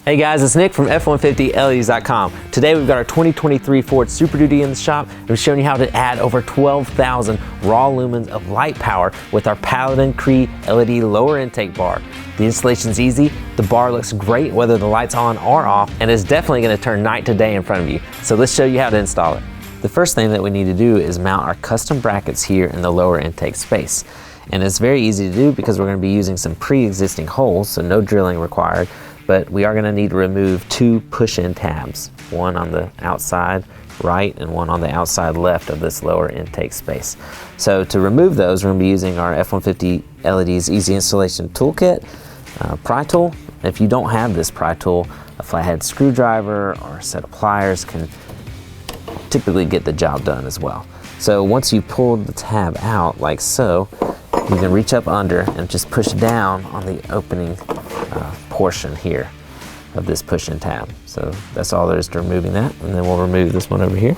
Hey guys, it's Nick from F150LEDs.com. Today we've got our 2023 Ford Super Duty in the shop. I'm showing you how to add over 12,000 raw lumens of light power with our Paladin CREE LED lower intake bar. The installation's easy, the bar looks great whether the light's on or off, and it's definitely going to turn night to day in front of you. So let's show you how to install it. The first thing that we need to do is mount our custom brackets here in the lower intake space. And it's very easy to do because we're going to be using some pre-existing holes, so no drilling required. But we are going to need to remove two push-in tabs, one on the outside right and one on the outside left of this lower intake space. So to remove those, we're going to be using our F150 LEDs Easy Installation Toolkit, pry tool. If you don't have this pry tool, a flathead screwdriver or a set of pliers can typically get the job done as well. So once you pull the tab out like so, you can reach up under and just push down on the opening portion here of this push-in tab. So that's all there is to removing that, and then we'll remove this one over here.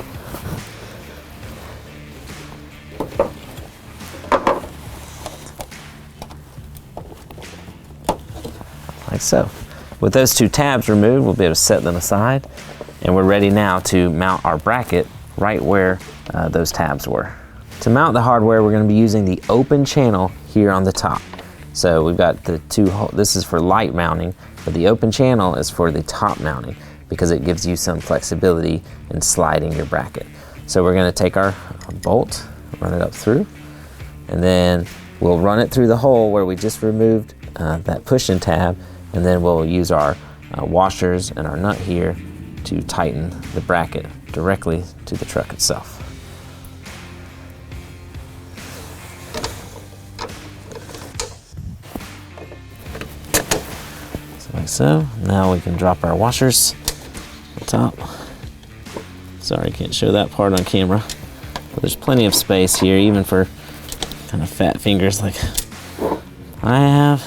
Like so. With those two tabs removed, we'll be able to set them aside, and we're ready now to mount our bracket right where those tabs were. To mount the hardware, we're going to be using the open channel here on the top. So we've got the two, this is for light mounting, but the open channel is for the top mounting because it gives you some flexibility in sliding your bracket. So we're going to take our bolt, run it up through, and then we'll run it through the hole where we just removed that push-in tab, and then we'll use our washers and our nut here to tighten the bracket directly to the truck itself. Like so. Now we can drop our washers on top. Sorry, can't show that part on camera, but there's plenty of space here, even for kind of fat fingers like I have.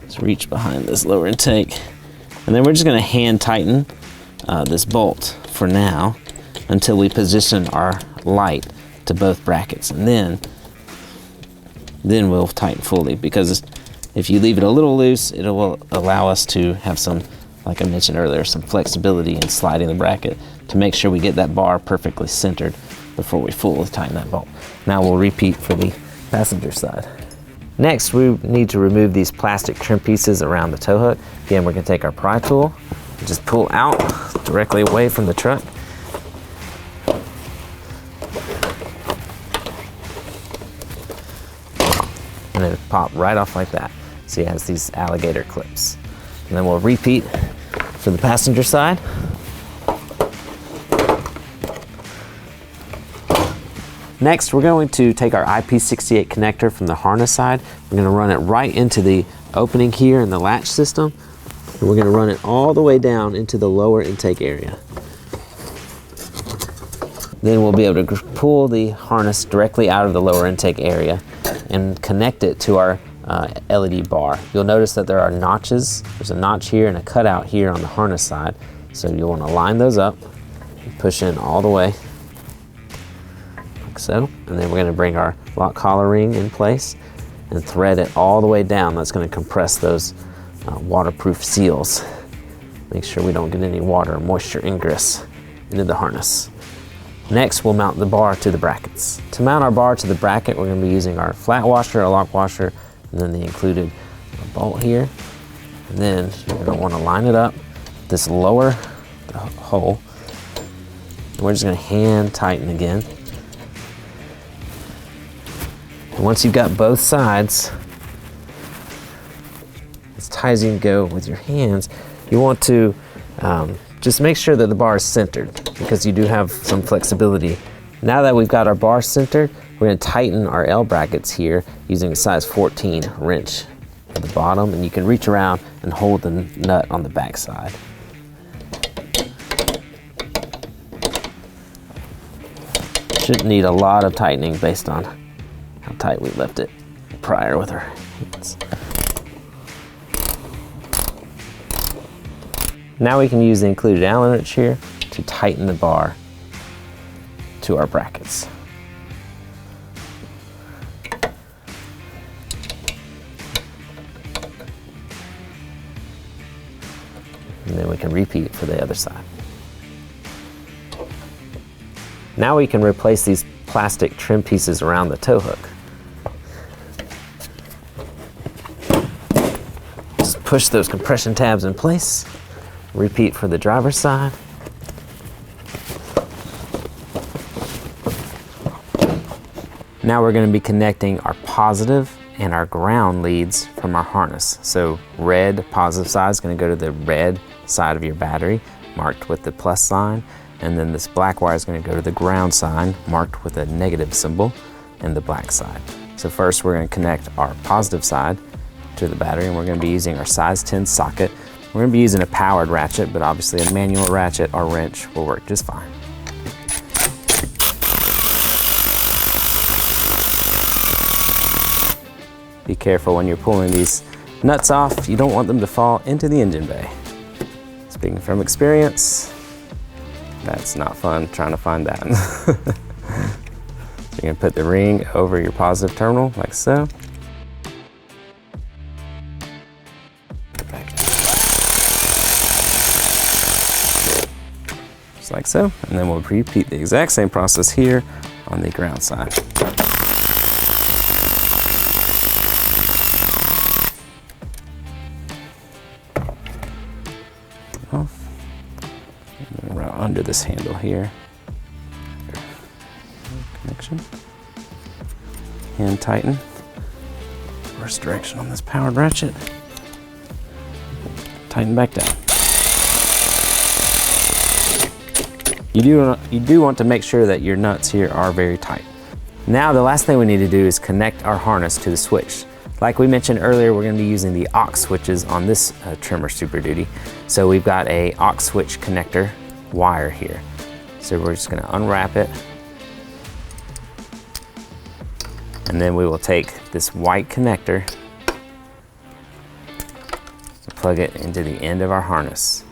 Let's reach behind this lower intake, and then we're just going to hand tighten this bolt for now until we position our light to both brackets, and then we'll tighten fully, because if you leave it a little loose, it will allow us to have some, like I mentioned earlier, some flexibility in sliding the bracket to make sure we get that bar perfectly centered before we fully tighten that bolt. Now we'll repeat for the passenger side. Next, we need to remove these plastic trim pieces around the tow hook. Again, we're going to take our pry tool and just pull out directly away from the truck. And then pop right off like that. See, it has these alligator clips. And then we'll repeat for the passenger side. Next, we're going to take our IP68 connector from the harness side. We're going to run it right into the opening here in the latch system. And we're going to run it all the way down into the lower intake area. Then we'll be able to pull the harness directly out of the lower intake area and connect it to our LED bar. You'll notice that there are notches. There's a notch here and a cutout here on the harness side. So you'll want to line those up and push in all the way, like so. And then we're going to bring our lock collar ring in place and thread it all the way down. That's going to compress those waterproof seals. Make sure we don't get any water or moisture ingress into the harness. Next, we'll mount the bar to the brackets. To mount our bar to the bracket, we're going to be using our flat washer, a lock washer, and then the included bolt here. And then you're going to want to line it up, this lower hole. And we're just going to hand tighten again. And once you've got both sides as tight as you can go with your hands, you want to just make sure that the bar is centered, because you do have some flexibility. Now that we've got our bar centered, we're going to tighten our L brackets here using a size 14 wrench at the bottom, and you can reach around and hold the nut on the back side. Shouldn't need a lot of tightening based on how tight we left it prior with our hands. Now we can use the included Allen wrench here to tighten the bar to our brackets. And then we can repeat for the other side. Now we can replace these plastic trim pieces around the tow hook. Just push those compression tabs in place. Repeat for the driver's side. Now we're going to be connecting our positive and our ground leads from our harness. So red positive side is going to go to the red side of your battery, marked with the plus sign, and then this black wire is going to go to the ground side, marked with a negative symbol, and the black side. So first we're going to connect our positive side to the battery, and we're going to be using our size 10 socket. We're going to be using a powered ratchet, but obviously a manual ratchet or wrench will work just fine. Be careful when you're pulling these nuts off. You don't want them to fall into the engine bay. Speaking from experience, that's not fun trying to find that. So you're gonna put the ring over your positive terminal like so. Just like so. And then we'll repeat the exact same process here on the ground side. Under this handle here. Connection. Hand tighten. Reverse direction on this powered ratchet. Tighten back down. You do want to make sure that your nuts here are very tight. Now the last thing we need to do is connect our harness to the switch. Like we mentioned earlier, we're going to be using the aux switches on this trimmer Super Duty. So we've got a aux switch connector wire here. So we're just going to unwrap it. And then we will take this white connector and plug it into the end of our harness.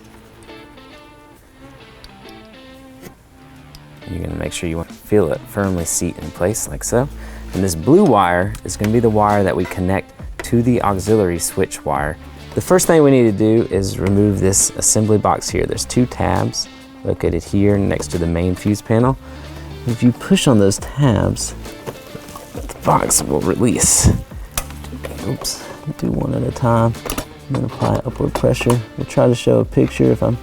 You're going to make sure you feel it firmly seat in place like so. And this blue wire is going to be the wire that we connect to the auxiliary switch wire. The first thing we need to do is remove this assembly box here. There's two tabs located here next to the main fuse panel. If you push on those tabs, the box will release. Oops, do one at a time. I'm going to apply upward pressure. We'll try to show a picture if I'm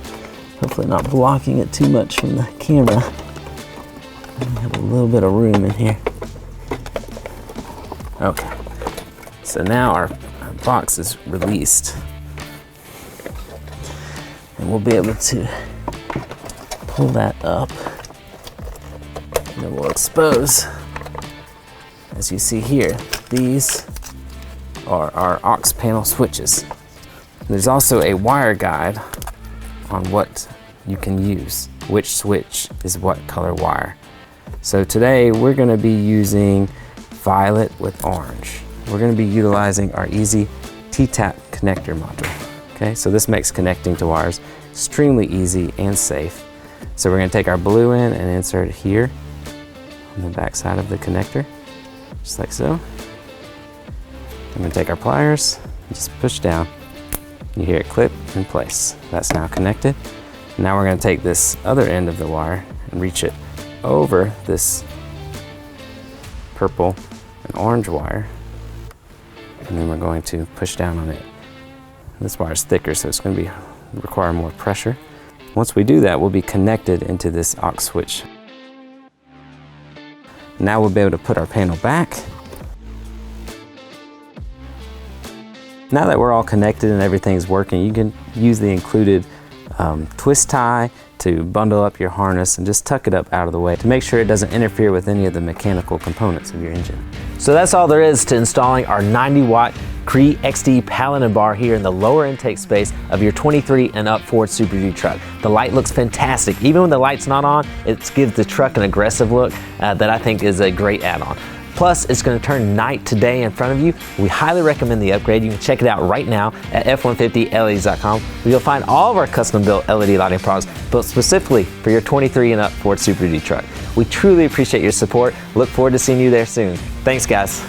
hopefully not blocking it too much from the camera. I have a little bit of room in here. Okay, so now our box is released. And we'll be able to pull that up. And then we'll expose, as you see here, these are our aux panel switches. There's also a wire guide on what you can use, which switch is what color wire. So today we're going to be using violet with orange. We're going to be utilizing our easy T-tap connector module. Okay, so this makes connecting to wires extremely easy and safe. So we're going to take our blue end and insert it here on the back side of the connector, just like so. I'm going to take our pliers and just push down. You hear it clip in place. That's now connected. Now we're going to take this other end of the wire and reach it over this purple and orange wire, and then we're going to push down on it. This wire is thicker, so it's going to require more pressure. Once we do that, we'll be connected into this aux switch. Now we'll be able to put our panel back. Now that we're all connected and everything's working, you can use the included twist tie to bundle up your harness and just tuck it up out of the way to make sure it doesn't interfere with any of the mechanical components of your engine. So that's all there is to installing our 90-watt CREE XTE Paladin bar here in the lower intake space of your 23 and up Ford Super Duty truck. The light looks fantastic. Even when the light's not on, it gives the truck an aggressive look that I think is a great add-on. Plus, it's going to turn night to day in front of you. We highly recommend the upgrade. You can check it out right now at f150leds.com, where you'll find all of our custom-built LED lighting products built specifically for your 23 and up Ford Super Duty truck. We truly appreciate your support. Look forward to seeing you there soon. Thanks, guys.